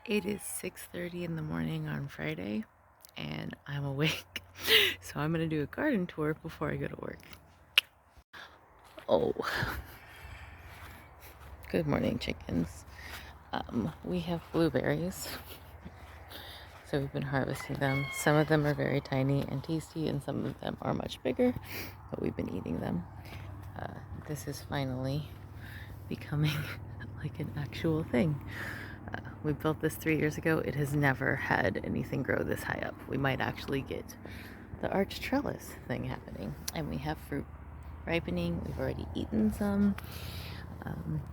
It is 6:30 in the morning on Friday, and I'm awake. So I'm going to do a garden tour before I go to work. Oh, good morning, chickens. We have blueberries, so we've been harvesting them. Some of them are very tiny and tasty, and some of them are much bigger, but we've been eating them. This is finally becoming like an actual thing. We built this 3 years ago. It has never had anything grow this high up. We might actually get the arch trellis thing happening. And we have fruit ripening. We've already eaten some.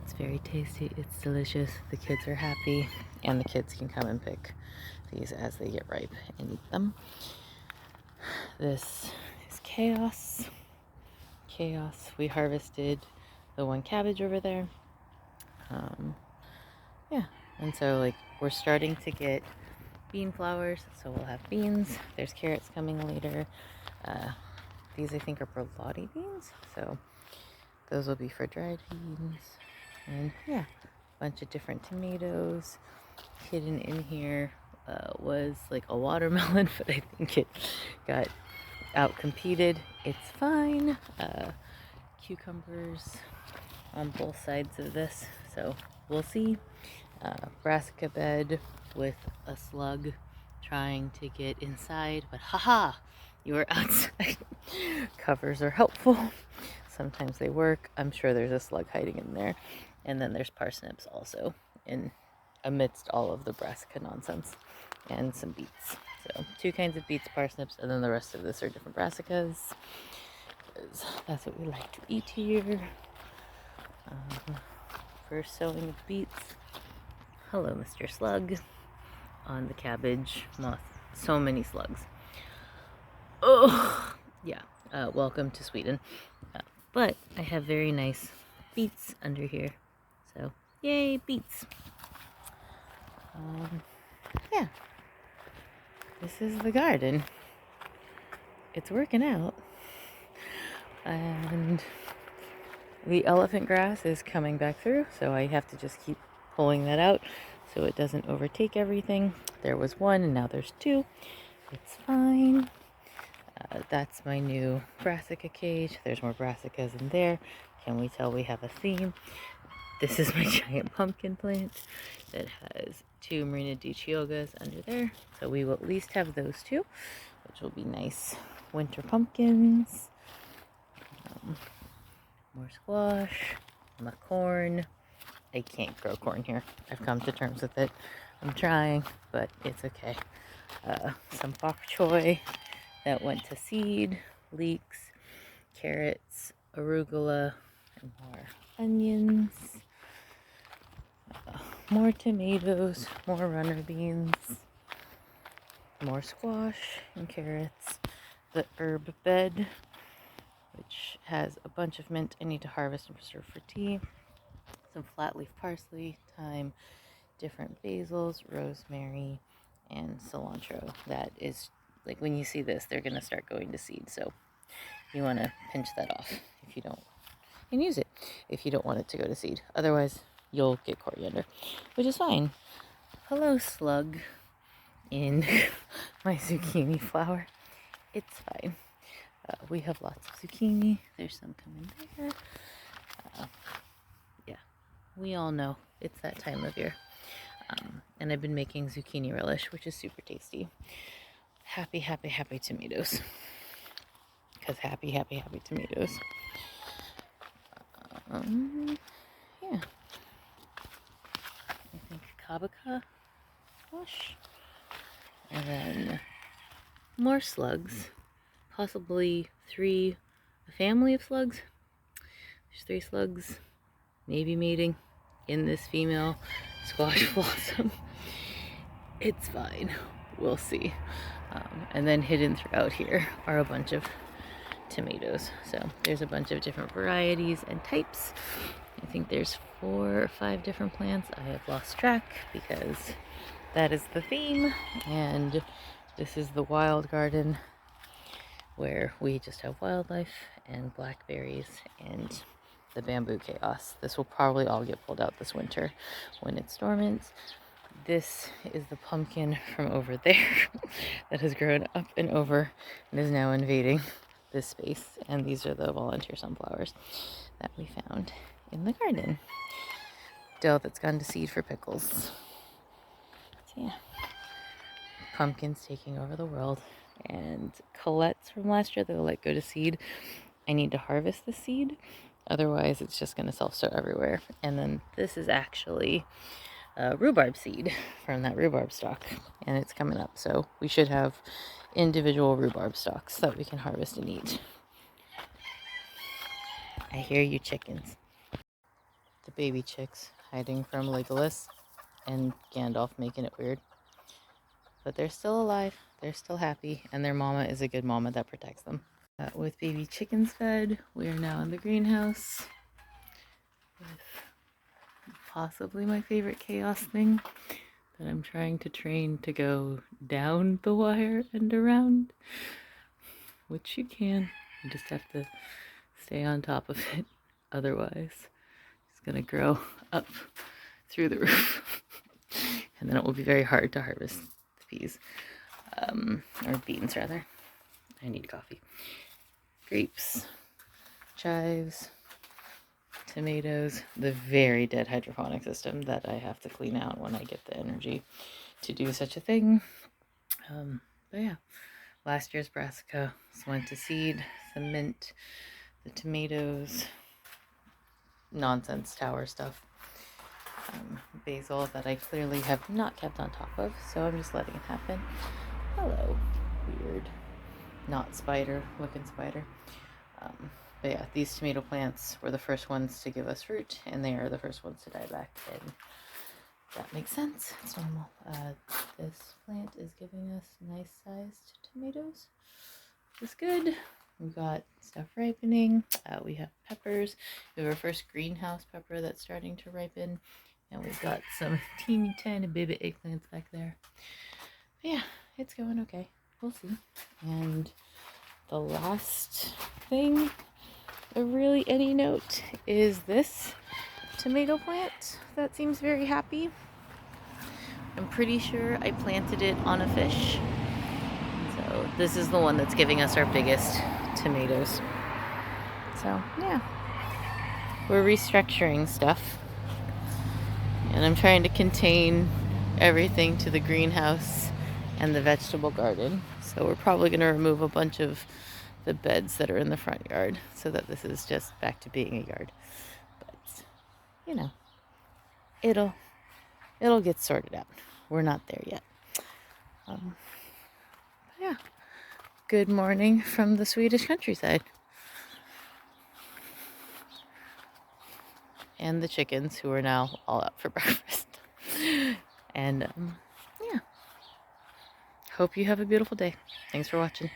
It's very tasty. It's delicious. The kids are happy. And the kids can come and pick these as they get ripe and eat them. This is chaos. Chaos. We harvested the one cabbage over there. Yeah. And so, like, we're starting to get bean flowers, so we'll have beans. There's carrots coming later. These, I think, are brulati beans, so those will be for dried beans. And yeah, a bunch of different tomatoes. Hidden in here was like a watermelon, but I think it got out-competed. It's fine. Cucumbers on both sides of this, so we'll see. Brassica bed with a slug trying to get inside, but haha, you are outside. Covers are helpful. Sometimes they work. I'm sure there's a slug hiding in there. And then there's parsnips also in amidst all of the brassica nonsense, and some beets. So 2 kinds of beets, parsnips, and then the rest of this are different brassicas. That's what we like to eat here. First sowing of beets. Hello, Mr. Slug. On the cabbage moth. So many slugs. Oh, yeah. Welcome to Sweden. But I have very nice beets under here. So, yay, beets. Yeah. This is the garden. It's working out. And the elephant grass is coming back through, so I have to just keep pulling that out so it doesn't overtake everything. There was 1 and now there's 2. It's fine. That's my new brassica cage. There's more brassicas in there. Can we tell we have a theme? This is my giant pumpkin plant that has 2 Marina di Chiogas under there. So we will at least have those 2, which will be nice winter pumpkins. More squash, my corn. I can't grow corn here. I've come to terms with it. I'm trying, but it's okay. Some bok choy that went to seed, leeks, carrots, arugula, and more onions, more tomatoes, more runner beans, more squash and carrots, the herb bed, which has a bunch of mint I need to harvest and preserve for tea, some flat leaf parsley, thyme, different basils, rosemary, and cilantro. That is, like, when you see this, they're going to start going to seed, so you want to pinch that off if you don't, and use it if you don't want it to go to seed. Otherwise, you'll get coriander, which is fine. Hello, slug in my zucchini flower. It's fine. We have lots of zucchini. There's some coming there. Yeah, we all know it's that time of year. And I've been making zucchini relish, which is super tasty. Happy, happy, happy tomatoes. Because happy, happy, happy tomatoes. Yeah. I think kabaka squash. And then more slugs. Possibly a family of slugs. There's 3 slugs, maybe mating in this female squash blossom. It's fine. We'll see. And then hidden throughout here are a bunch of tomatoes. So there's a bunch of different varieties and types. I think there's 4 or 5 different plants. I have lost track because that is the theme. And this is the wild garden where we just have wildlife and blackberries and the bamboo chaos. This will probably all get pulled out this winter when it's dormant, This is the pumpkin from over there that has grown up and over and is now invading this space. And these are the volunteer sunflowers that we found in the garden. Dill that's gone to seed for pickles. So yeah, pumpkins taking over the world. And colettes from last year that will let go to seed. I need to harvest the seed, otherwise it's just going to self-sow everywhere. And then this is actually rhubarb seed from that rhubarb stalk, and it's coming up, so we should have individual rhubarb stalks that we can harvest and eat. I hear you, chickens. The baby chicks hiding from Legolas and Gandalf, making it weird. But they're still alive, they're still happy, and their mama is a good mama that protects them. With baby chickens fed, we are now in the greenhouse with possibly my favorite chaos thing that I'm trying to train to go down the wire and around, which you can. You just have to stay on top of it. Otherwise, it's gonna grow up through the roof. And then it will be very hard to harvest the peas. Or beans, rather. I need coffee. Grapes, chives, tomatoes, the very dead hydroponic system that I have to clean out when I get the energy to do such a thing. But yeah, last year's brassica went to seed, some mint, the tomatoes, nonsense tower stuff, basil that I clearly have not kept on top of, so I'm just letting it happen. Hello, weird, not spider looking spider. But yeah, these tomato plants were the first ones to give us fruit, and they are the first ones to die back, and that makes sense. It's normal. This plant is giving us nice sized tomatoes, which is good. We've got stuff ripening. We have peppers. We have our first greenhouse pepper that's starting to ripen, and we've got some teeny tiny baby eggplants back there. But yeah, it's going okay. We'll see. And the last thing of really any note is this tomato plant that seems very happy. I'm pretty sure I planted it on a fish. So this is the one that's giving us our biggest tomatoes. So yeah, we're restructuring stuff. And I'm trying to contain everything to the greenhouse and the vegetable garden. So we're probably going to remove a bunch of the beds that are in the front yard so that this is just back to being a yard. But, you know, it'll get sorted out. We're not there yet. Yeah. Good morning from the Swedish countryside. And the chickens, who are now all out for breakfast. And yeah. Hope you have a beautiful day. Thanks for watching.